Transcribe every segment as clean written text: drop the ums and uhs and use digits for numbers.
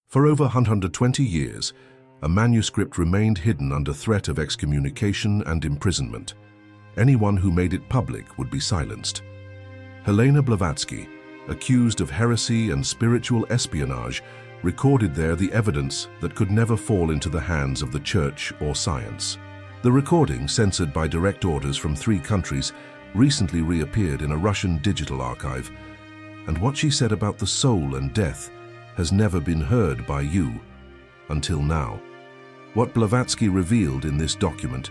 For over 120 years, a manuscript remained hidden under threat of excommunication and imprisonment. Anyone who made it public would be silenced. Helena Blavatsky, accused of heresy and spiritual espionage, recorded there the evidence that could never fall into the hands of the church or science. The recording, censored by direct orders from 3 countries, recently reappeared in a Russian digital archive, and what she said about the soul and death has never been heard by you until now. What Blavatsky revealed in this document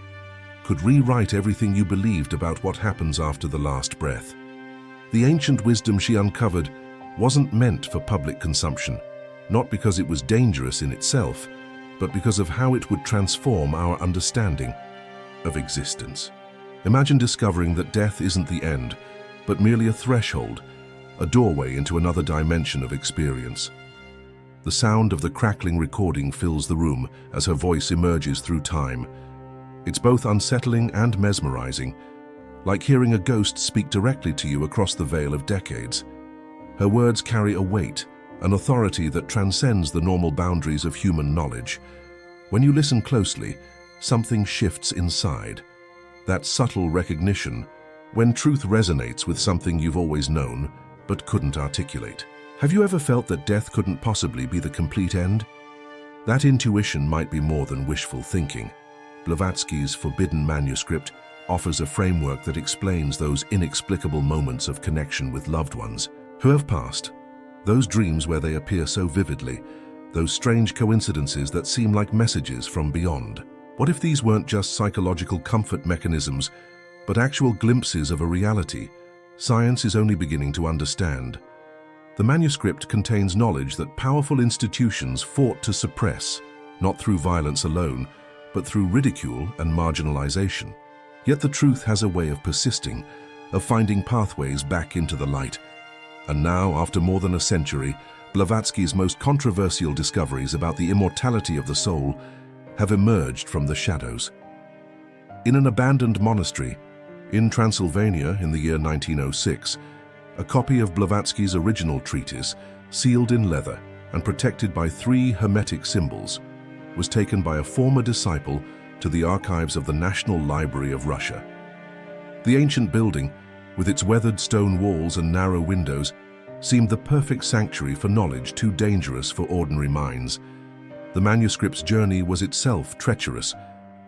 could rewrite everything you believed about what happens after the last breath. The ancient wisdom she uncovered wasn't meant for public consumption, not because it was dangerous in itself, but because of how it would transform our understanding of existence. Imagine discovering that death isn't the end, but merely a threshold, a doorway into another dimension of experience. The sound of the crackling recording fills the room as her voice emerges through time. It's both unsettling and mesmerizing, like hearing a ghost speak directly to you across the veil of decades. Her words carry a weight, an authority that transcends the normal boundaries of human knowledge. When you listen closely, something shifts inside. That subtle recognition, when truth resonates with something you've always known, but couldn't articulate. Have you ever felt that death couldn't possibly be the complete end? That intuition might be more than wishful thinking. Blavatsky's forbidden manuscript offers a framework that explains those inexplicable moments of connection with loved ones who have passed, those dreams where they appear so vividly, those strange coincidences that seem like messages from beyond. What if these weren't just psychological comfort mechanisms, but actual glimpses of a reality science is only beginning to understand? The manuscript contains knowledge that powerful institutions fought to suppress, not through violence alone, but through ridicule and marginalization. Yet the truth has a way of persisting, of finding pathways back into the light. And now, after more than a century, Blavatsky's most controversial discoveries about the immortality of the soul have emerged from the shadows. In an abandoned monastery in Transylvania in the year 1906, a copy of Blavatsky's original treatise, sealed in leather and protected by 3 hermetic symbols, was taken by a former disciple to the archives of the National Library of Russia. The ancient building, with its weathered stone walls and narrow windows, seemed the perfect sanctuary for knowledge too dangerous for ordinary minds. The manuscript's journey was itself treacherous,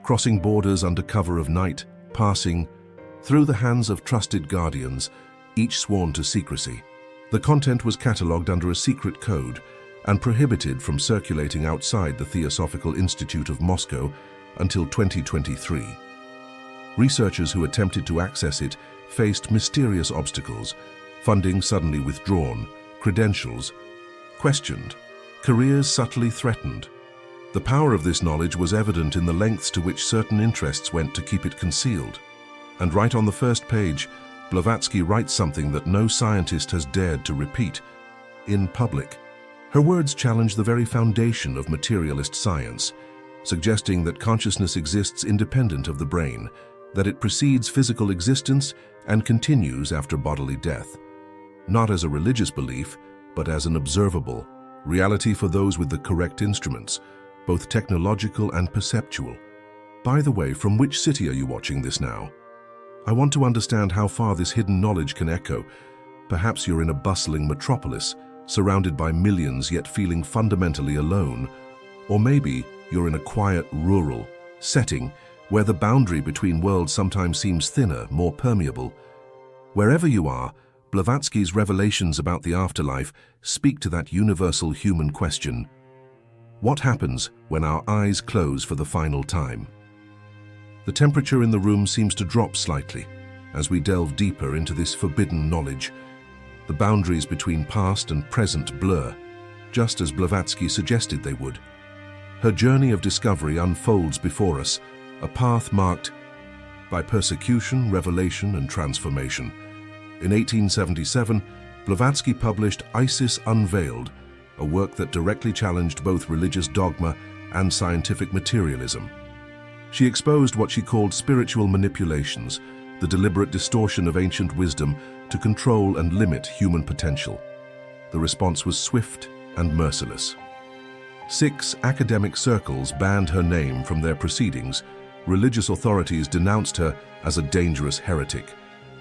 crossing borders under cover of night, passing through the hands of trusted guardians, each sworn to secrecy. The content was catalogued under a secret code and prohibited from circulating outside the Theosophical Institute of Moscow until 2023. Researchers who attempted to access it faced mysterious obstacles, funding suddenly withdrawn, credentials questioned, careers subtly threatened. The power of this knowledge was evident in the lengths to which certain interests went to keep it concealed. And right on the first page, Blavatsky writes something that no scientist has dared to repeat in public. Her words challenge the very foundation of materialist science, suggesting that consciousness exists independent of the brain, that it precedes physical existence and continues after bodily death. Not as a religious belief, but as an observable reality for those with the correct instruments, both technological and perceptual. By the way, from which city are you watching this now? I want to understand how far this hidden knowledge can echo. Perhaps you're in a bustling metropolis, surrounded by millions yet feeling fundamentally alone. Or maybe you're in a quiet, rural setting where the boundary between worlds sometimes seems thinner, more permeable. Wherever you are, Blavatsky's revelations about the afterlife speak to that universal human question: what happens when our eyes close for the final time? The temperature in the room seems to drop slightly as we delve deeper into this forbidden knowledge. The boundaries between past and present blur, just as Blavatsky suggested they would. Her journey of discovery unfolds before us, a path marked by persecution, revelation, and transformation. In 1877, Blavatsky published Isis Unveiled, a work that directly challenged both religious dogma and scientific materialism. She exposed what she called spiritual manipulations, the deliberate distortion of ancient wisdom to control and limit human potential. The response was swift and merciless. 6 academic circles banned her name from their proceedings. Religious authorities denounced her as a dangerous heretic.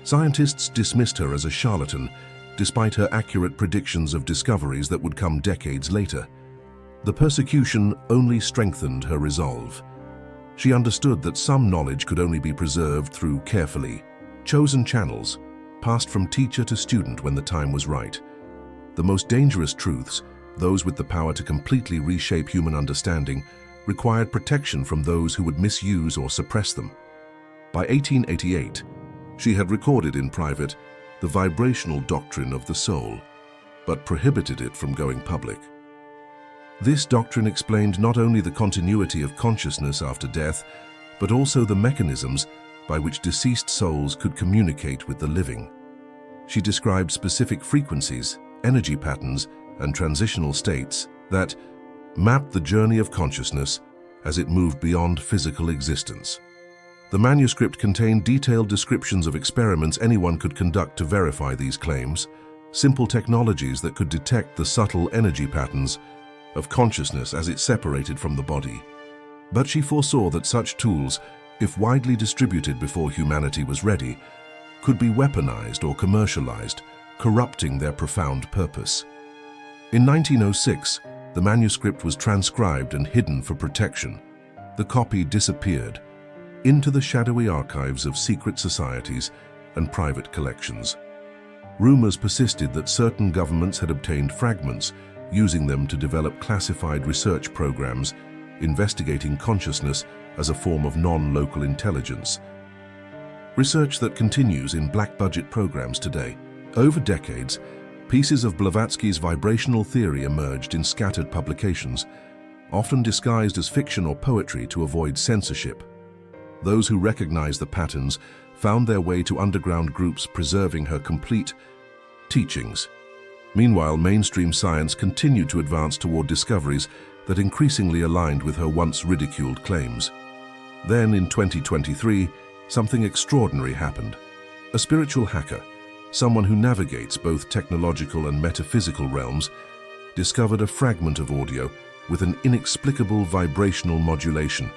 Scientists dismissed her as a charlatan, despite her accurate predictions of discoveries that would come decades later. The persecution only strengthened her resolve. She understood that some knowledge could only be preserved through carefully chosen channels, passed from teacher to student when the time was right. The most dangerous truths, those with the power to completely reshape human understanding, required protection from those who would misuse or suppress them. By 1888, she had recorded in private the vibrational doctrine of the soul, but prohibited it from going public. This doctrine explained not only the continuity of consciousness after death, but also the mechanisms by which deceased souls could communicate with the living. She described specific frequencies, energy patterns, and transitional states that mapped the journey of consciousness as it moved beyond physical existence. The manuscript contained detailed descriptions of experiments anyone could conduct to verify these claims, simple technologies that could detect the subtle energy patterns of consciousness as it separated from the body. But she foresaw that such tools, if widely distributed before humanity was ready, could be weaponized or commercialized, corrupting their profound purpose. In 1906, the manuscript was transcribed and hidden for protection. The copy disappeared into the shadowy archives of secret societies and private collections. Rumors persisted that certain governments had obtained fragments, using them to develop classified research programs investigating consciousness as a form of non-local intelligence. Research that continues in black-budget programs today. Over decades, pieces of Blavatsky's vibrational theory emerged in scattered publications, often disguised as fiction or poetry to avoid censorship. Those who recognized the patterns found their way to underground groups preserving her complete teachings. Meanwhile, mainstream science continued to advance toward discoveries that increasingly aligned with her once ridiculed claims. Then, in 2023, something extraordinary happened. A spiritual hacker, someone who navigates both technological and metaphysical realms, discovered a fragment of audio with an inexplicable vibrational modulation.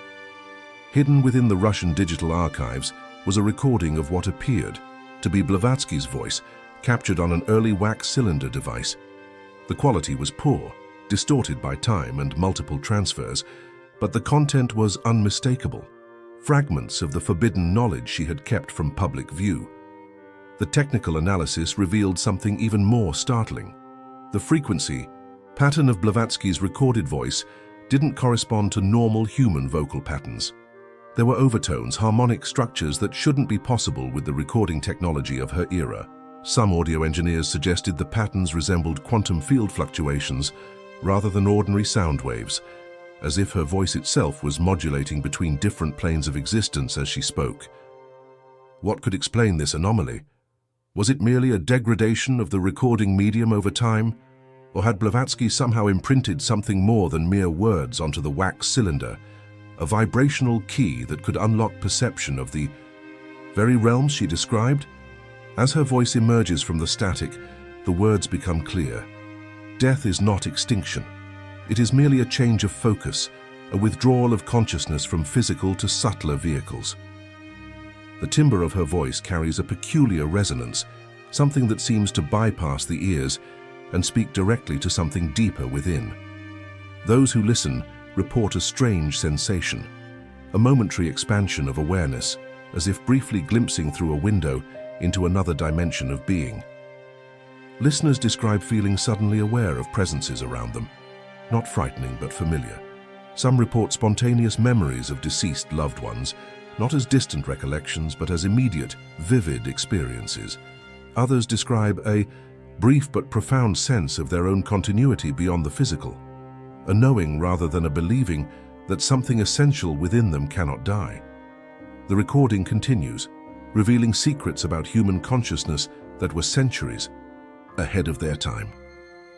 Hidden within the Russian digital archives was a recording of what appeared to be Blavatsky's voice, captured on an early wax cylinder device. The quality was poor, distorted by time and multiple transfers, but the content was unmistakable. Fragments of the forbidden knowledge she had kept from public view. The technical analysis revealed something even more startling. The frequency pattern of Blavatsky's recorded voice didn't correspond to normal human vocal patterns. There were overtones, harmonic structures that shouldn't be possible with the recording technology of her era. Some audio engineers suggested the patterns resembled quantum field fluctuations rather than ordinary sound waves, as if her voice itself was modulating between different planes of existence as she spoke. What could explain this anomaly? Was it merely a degradation of the recording medium over time? Or had Blavatsky somehow imprinted something more than mere words onto the wax cylinder, a vibrational key that could unlock perception of the very realms she described? As her voice emerges from the static, the words become clear. Death is not extinction. It is merely a change of focus, a withdrawal of consciousness from physical to subtler vehicles. The timbre of her voice carries a peculiar resonance, something that seems to bypass the ears and speak directly to something deeper within. Those who listen report a strange sensation, a momentary expansion of awareness, as if briefly glimpsing through a window into another dimension of being. Listeners describe feeling suddenly aware of presences around them, not frightening but familiar. Some report spontaneous memories of deceased loved ones, not as distant recollections but as immediate, vivid experiences. Others describe a brief but profound sense of their own continuity beyond the physical, a knowing rather than a believing that something essential within them cannot die. The recording continues, revealing secrets about human consciousness that were centuries ahead of their time.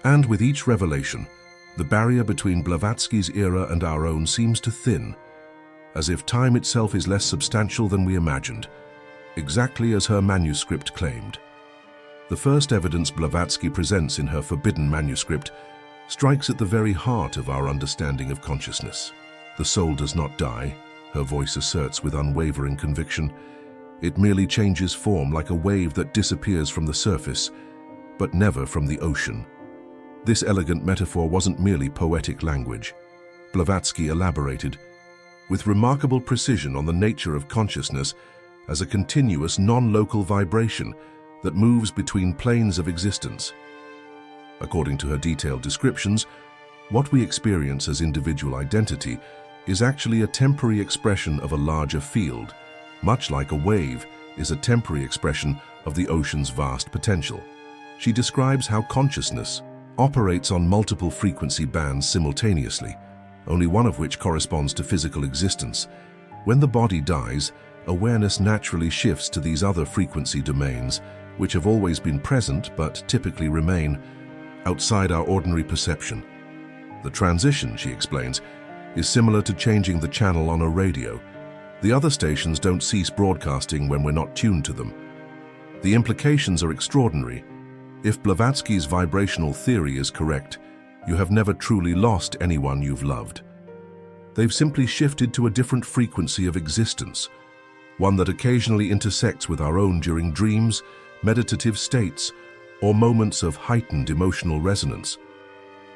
And with each revelation, the barrier between Blavatsky's era and our own seems to thin, as if time itself is less substantial than we imagined, exactly as her manuscript claimed. The first evidence Blavatsky presents in her forbidden manuscript strikes at the very heart of our understanding of consciousness. The soul does not die, her voice asserts with unwavering conviction. It merely changes form like a wave that disappears from the surface, but never from the ocean. This elegant metaphor wasn't merely poetic language. Blavatsky elaborated with remarkable precision on the nature of consciousness as a continuous non-local vibration that moves between planes of existence. According to her detailed descriptions, what we experience as individual identity is actually a temporary expression of a larger field, much like a wave is a temporary expression of the ocean's vast potential. She describes how consciousness operates on multiple frequency bands simultaneously, only one of which corresponds to physical existence. When the body dies, awareness naturally shifts to these other frequency domains, which have always been present but typically remain outside our ordinary perception. The transition, she explains, is similar to changing the channel on a radio. The other stations don't cease broadcasting when we're not tuned to them. The implications are extraordinary. If Blavatsky's vibrational theory is correct, you have never truly lost anyone you've loved. They've simply shifted to a different frequency of existence, one that occasionally intersects with our own during dreams, meditative states, or moments of heightened emotional resonance.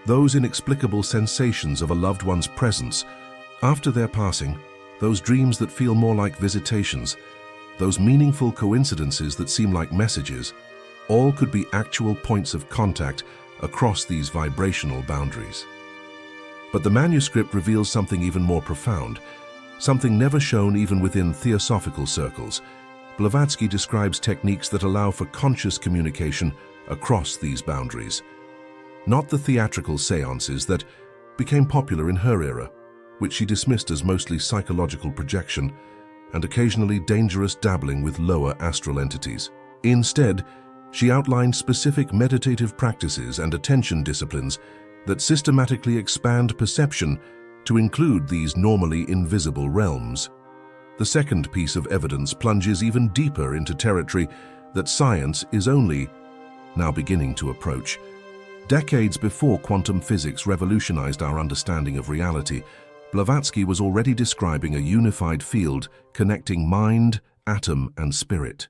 Those inexplicable sensations of a loved one's presence after their passing, those dreams that feel more like visitations, those meaningful coincidences that seem like messages, all could be actual points of contact across these vibrational boundaries. But the manuscript reveals something even more profound, something never shown even within theosophical circles. Blavatsky describes techniques that allow for conscious communication across these boundaries. Not the theatrical seances that became popular in her era, which she dismissed as mostly psychological projection and occasionally dangerous dabbling with lower astral entities. Instead, she outlined specific meditative practices and attention disciplines that systematically expand perception to include these normally invisible realms. The second piece of evidence plunges even deeper into territory that science is only now beginning to approach. Decades before quantum physics revolutionized our understanding of reality, Blavatsky was already describing a unified field connecting mind, atom, and spirit.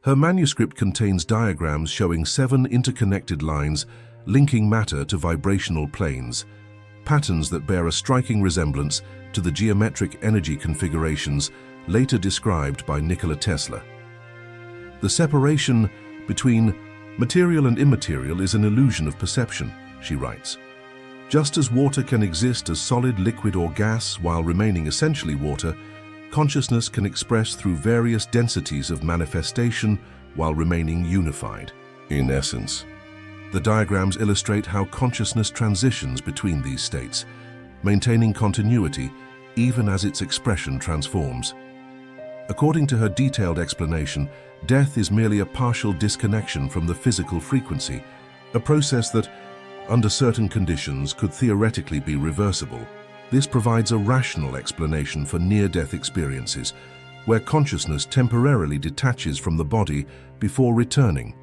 Her manuscript contains diagrams showing 7 interconnected lines linking matter to vibrational planes, patterns that bear a striking resemblance to the geometric energy configurations later described by Nikola Tesla. The separation between material and immaterial is an illusion of perception, she writes. Just as water can exist as solid, liquid, or gas while remaining essentially water, consciousness can express through various densities of manifestation while remaining unified. In essence, the diagrams illustrate how consciousness transitions between these states, maintaining continuity even as its expression transforms. According to her detailed explanation, death is merely a partial disconnection from the physical frequency, a process that, under certain conditions, could theoretically be reversible. This provides a rational explanation for near-death experiences, where consciousness temporarily detaches from the body before returning.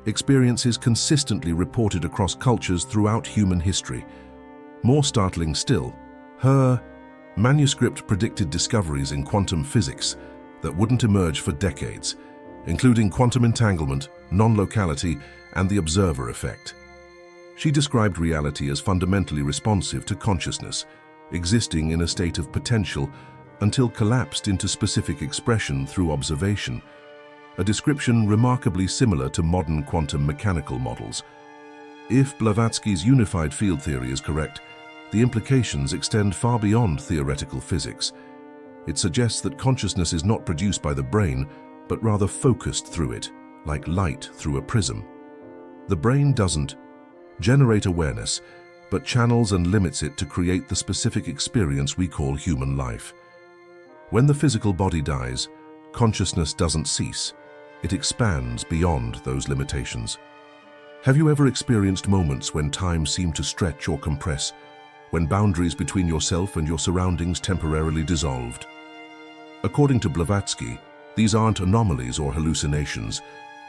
Experiences consistently reported across cultures throughout human history. More startling still, her manuscript predicted discoveries in quantum physics that wouldn't emerge for decades, including quantum entanglement, non-locality, and the observer effect. She described reality as fundamentally responsive to consciousness, existing in a state of potential until collapsed into specific expression through observation, a description remarkably similar to modern quantum mechanical models. If Blavatsky's unified field theory is correct, the implications extend far beyond theoretical physics. It suggests that consciousness is not produced by the brain, but rather focused through it, like light through a prism. The brain doesn't generate awareness, but channels and limits it to create the specific experience we call human life. When the physical body dies, consciousness doesn't cease. It expands beyond those limitations. Have you ever experienced moments when time seemed to stretch or compress, when boundaries between yourself and your surroundings temporarily dissolved? According to Blavatsky, these aren't anomalies or hallucinations,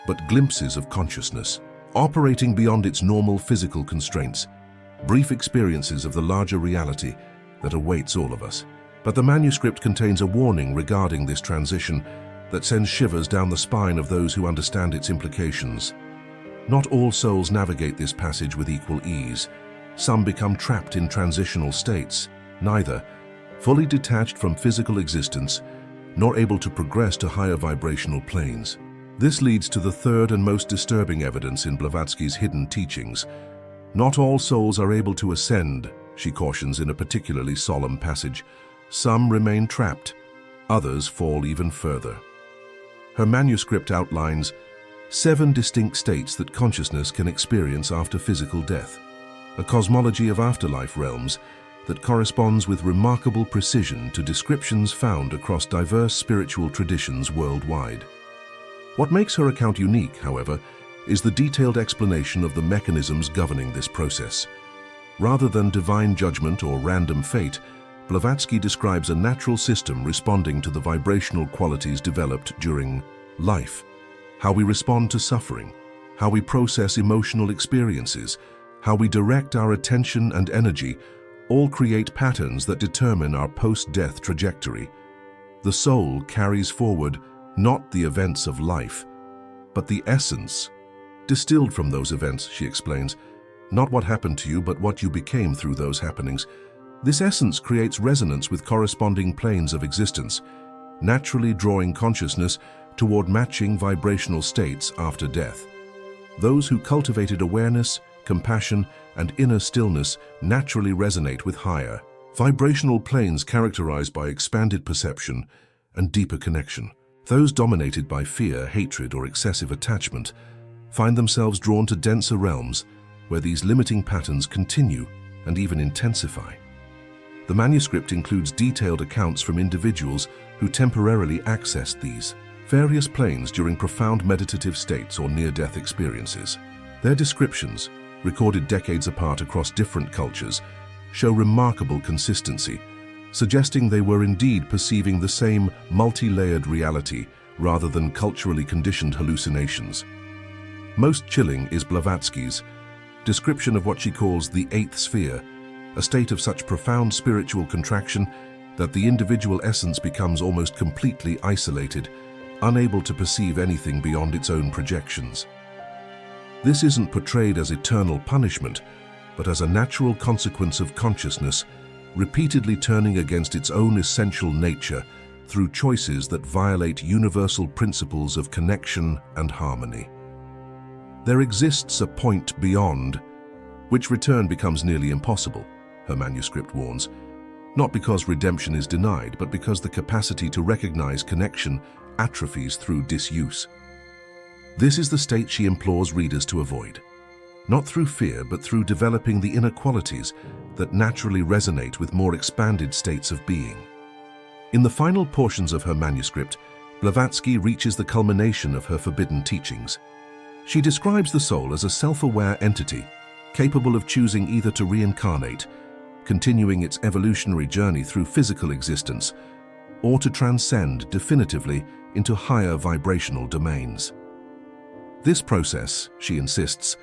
but glimpses of consciousness, operating beyond its normal physical constraints. brief experiences of the larger reality that awaits all of us. But the manuscript contains a warning regarding this transition that sends shivers down the spine of those who understand its implications. Not all souls navigate this passage with equal ease. Some become trapped in transitional states, neither fully detached from physical existence nor able to progress to higher vibrational planes. This leads to the third and most disturbing evidence in Blavatsky's hidden teachings. Not all souls are able to ascend, she cautions in a particularly solemn passage. Some remain trapped, others fall even further. Her manuscript outlines 7 distinct states that consciousness can experience after physical death, a cosmology of afterlife realms that corresponds with remarkable precision to descriptions found across diverse spiritual traditions worldwide. What makes her account unique, however, is the detailed explanation of the mechanisms governing this process. Rather than divine judgment or random fate, Blavatsky describes a natural system responding to the vibrational qualities developed during life, how we respond to suffering, how we process emotional experiences, how we direct our attention and energy, all create patterns that determine our post-death trajectory. The soul carries forward not the events of life, but the essence distilled from those events, she explains, not what happened to you, but what you became through those happenings. This essence creates resonance with corresponding planes of existence, naturally drawing consciousness toward matching vibrational states after death. Those who cultivated awareness, compassion, and inner stillness naturally resonate with higher vibrational planes characterized by expanded perception and deeper connection. Those dominated by fear, hatred, or excessive attachment find themselves drawn to denser realms where these limiting patterns continue and even intensify. The manuscript includes detailed accounts from individuals who temporarily accessed these various planes during profound meditative states or near-death experiences. Their descriptions, recorded decades apart across different cultures, show remarkable consistency, suggesting they were indeed perceiving the same multi-layered reality rather than culturally conditioned hallucinations. Most chilling is Blavatsky's description of what she calls the eighth sphere, a state of such profound spiritual contraction that the individual essence becomes almost completely isolated, unable to perceive anything beyond its own projections. This isn't portrayed as eternal punishment, but as a natural consequence of consciousness, repeatedly turning against its own essential nature through choices that violate universal principles of connection and harmony. There exists a point beyond, which return becomes nearly impossible, her manuscript warns, not because redemption is denied, but because the capacity to recognize connection atrophies through disuse. This is the state she implores readers to avoid, not through fear, but through developing the inner qualities that naturally resonate with more expanded states of being. In the final portions of her manuscript, Blavatsky reaches the culmination of her forbidden teachings. She describes the soul as a self-aware entity, capable of choosing either to reincarnate, continuing its evolutionary journey through physical existence, or to transcend definitively into higher vibrational domains. This process, she insists,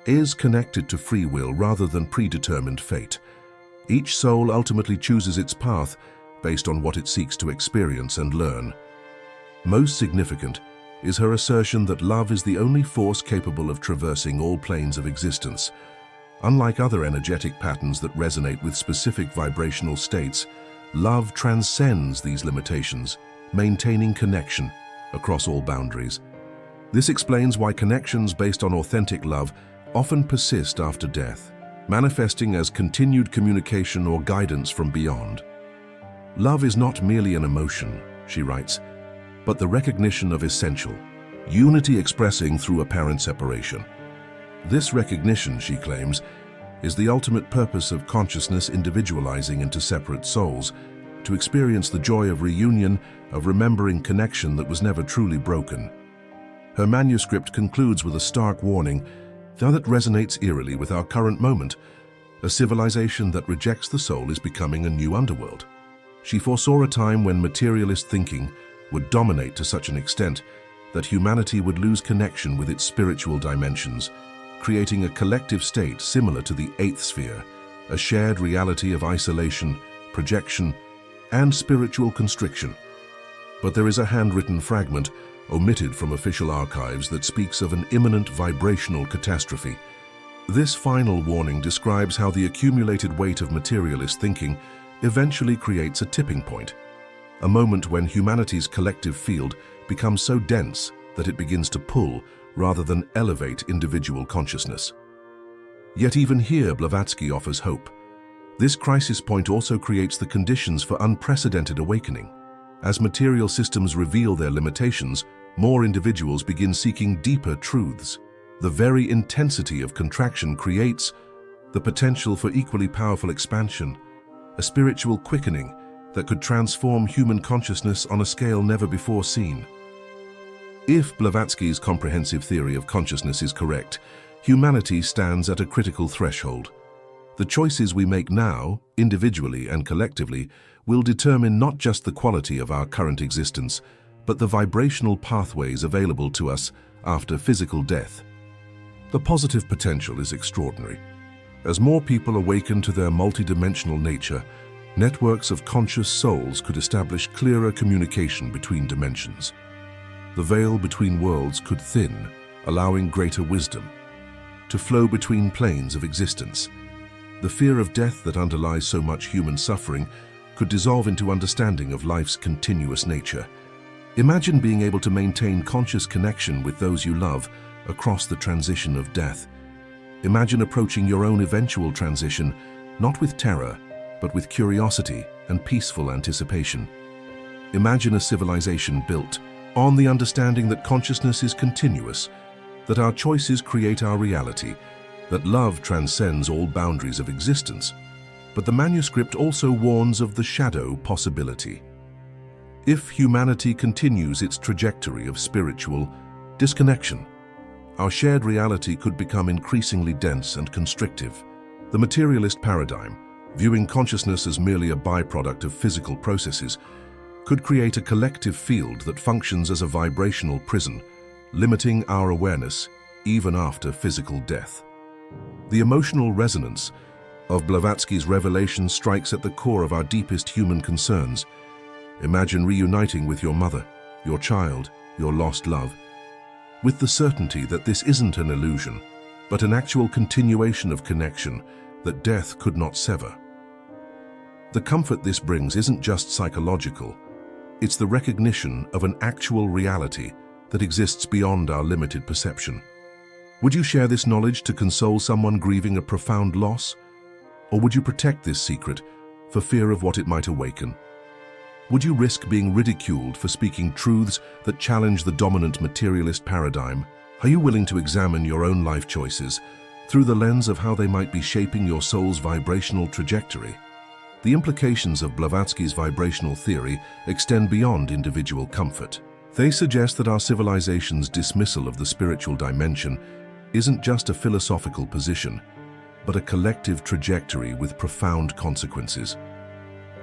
is connected to free will rather than predetermined fate. Each soul ultimately chooses its path based on what it seeks to experience and learn. Most significant is her assertion that love is the only force capable of traversing all planes of existence. Unlike other energetic patterns that resonate with specific vibrational states, love transcends these limitations, maintaining connection across all boundaries. This explains why connections based on authentic love often persist after death, manifesting as continued communication or guidance from beyond. Love is not merely an emotion, she writes, but the recognition of essential unity expressing through apparent separation. This recognition, she claims, is the ultimate purpose of consciousness individualizing into separate souls, to experience the joy of reunion, of remembering connection that was never truly broken. Her manuscript concludes with a stark warning that resonates eerily with our current moment. A civilization that rejects the soul is becoming a new underworld. She foresaw a time when materialist thinking would dominate to such an extent that humanity would lose connection with its spiritual dimensions, creating a collective state similar to the eighth sphere, a shared reality of isolation, projection, and spiritual constriction. But there is a handwritten fragment, omitted from official archives, that speaks of an imminent vibrational catastrophe. This final warning describes how the accumulated weight of materialist thinking eventually creates a tipping point, a moment when humanity's collective field becomes so dense that it begins to pull rather than elevate individual consciousness. Yet even here, Blavatsky offers hope. This crisis point also creates the conditions for unprecedented awakening. As material systems reveal their limitations, more individuals begin seeking deeper truths. The very intensity of contraction creates the potential for equally powerful expansion, a spiritual quickening that could transform human consciousness on a scale never before seen. If Blavatsky's comprehensive theory of consciousness is correct, humanity stands at a critical threshold. The choices we make now, individually and collectively, will determine not just the quality of our current existence, but the vibrational pathways available to us after physical death. The positive potential is extraordinary. As more people awaken to their multidimensional nature, networks of conscious souls could establish clearer communication between dimensions. The veil between worlds could thin, allowing greater wisdom to flow between planes of existence. The fear of death that underlies so much human suffering could dissolve into understanding of life's continuous nature. Imagine being able to maintain conscious connection with those you love across the transition of death. Imagine approaching your own eventual transition, not with terror, but with curiosity and peaceful anticipation. Imagine a civilization built on the understanding that consciousness is continuous, that our choices create our reality, that love transcends all boundaries of existence. But the manuscript also warns of the shadow possibility. If humanity continues its trajectory of spiritual disconnection, our shared reality could become increasingly dense and constrictive. The materialist paradigm, viewing consciousness as merely a byproduct of physical processes, could create a collective field that functions as a vibrational prison, limiting our awareness even after physical death. The emotional resonance of Blavatsky's revelation strikes at the core of our deepest human concerns. Imagine reuniting with your mother, your child, your lost love, with the certainty that this isn't an illusion, but an actual continuation of connection that death could not sever. The comfort this brings isn't just psychological, it's the recognition of an actual reality that exists beyond our limited perception. Would you share this knowledge to console someone grieving a profound loss? Or would you protect this secret for fear of what it might awaken? Would you risk being ridiculed for speaking truths that challenge the dominant materialist paradigm? Are you willing to examine your own life choices through the lens of how they might be shaping your soul's vibrational trajectory? The implications of Blavatsky's vibrational theory extend beyond individual comfort. They suggest that our civilization's dismissal of the spiritual dimension isn't just a philosophical position, but a collective trajectory with profound consequences.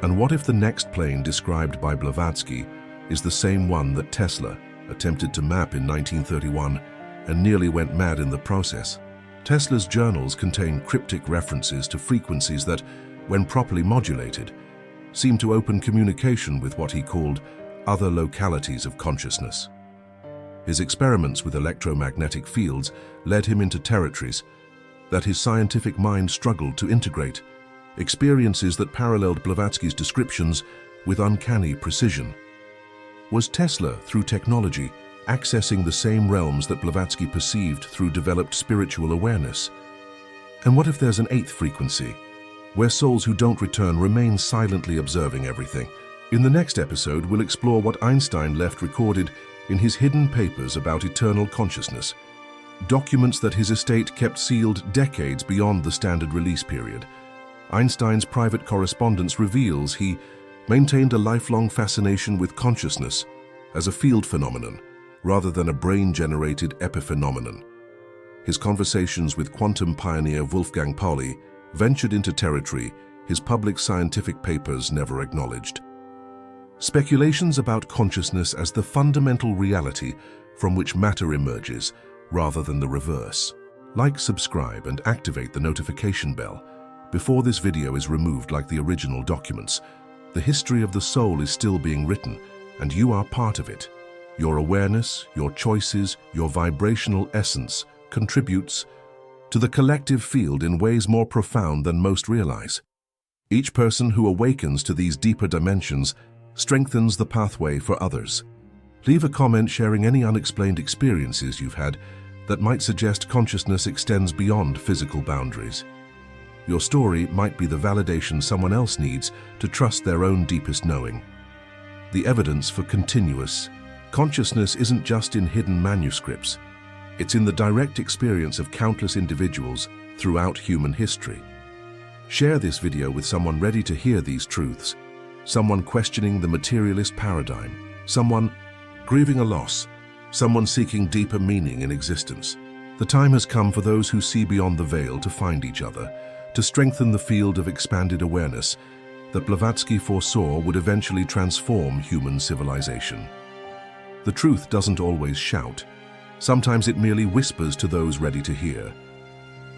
And what if the next plane described by Blavatsky is the same one that Tesla attempted to map in 1931 and nearly went mad in the process? Tesla's journals contain cryptic references to frequencies that, when properly modulated, seem to open communication with what he called other localities of consciousness. His experiments with electromagnetic fields led him into territories that his scientific mind struggled to integrate, experiences that paralleled Blavatsky's descriptions with uncanny precision. Was Tesla, through technology, accessing the same realms that Blavatsky perceived through developed spiritual awareness? And what if there's an eighth frequency, where souls who don't return remain silently observing everything? In the next episode, we'll explore what Einstein left recorded in his hidden papers about eternal consciousness, documents that his estate kept sealed decades beyond the standard release period. Einstein's private correspondence reveals he maintained a lifelong fascination with consciousness as a field phenomenon rather than a brain-generated epiphenomenon. His conversations with quantum pioneer Wolfgang Pauli ventured into territory his public scientific papers never acknowledged. Speculations about consciousness as the fundamental reality from which matter emerges rather than the reverse. Like, subscribe, and activate the notification bell. Before this video is removed like the original documents, the history of the soul is still being written, and you are part of it. Your awareness, your choices, your vibrational essence contributes to the collective field in ways more profound than most realize. Each person who awakens to these deeper dimensions strengthens the pathway for others. Leave a comment sharing any unexplained experiences you've had that might suggest consciousness extends beyond physical boundaries. Your story might be the validation someone else needs to trust their own deepest knowing. The evidence for continuous consciousness isn't just in hidden manuscripts. It's in the direct experience of countless individuals throughout human history. Share this video with someone ready to hear these truths, someone questioning the materialist paradigm, someone grieving a loss, someone seeking deeper meaning in existence. The time has come for those who see beyond the veil to find each other, to strengthen the field of expanded awareness that Blavatsky foresaw would eventually transform human civilization. The truth doesn't always shout. Sometimes it merely whispers to those ready to hear.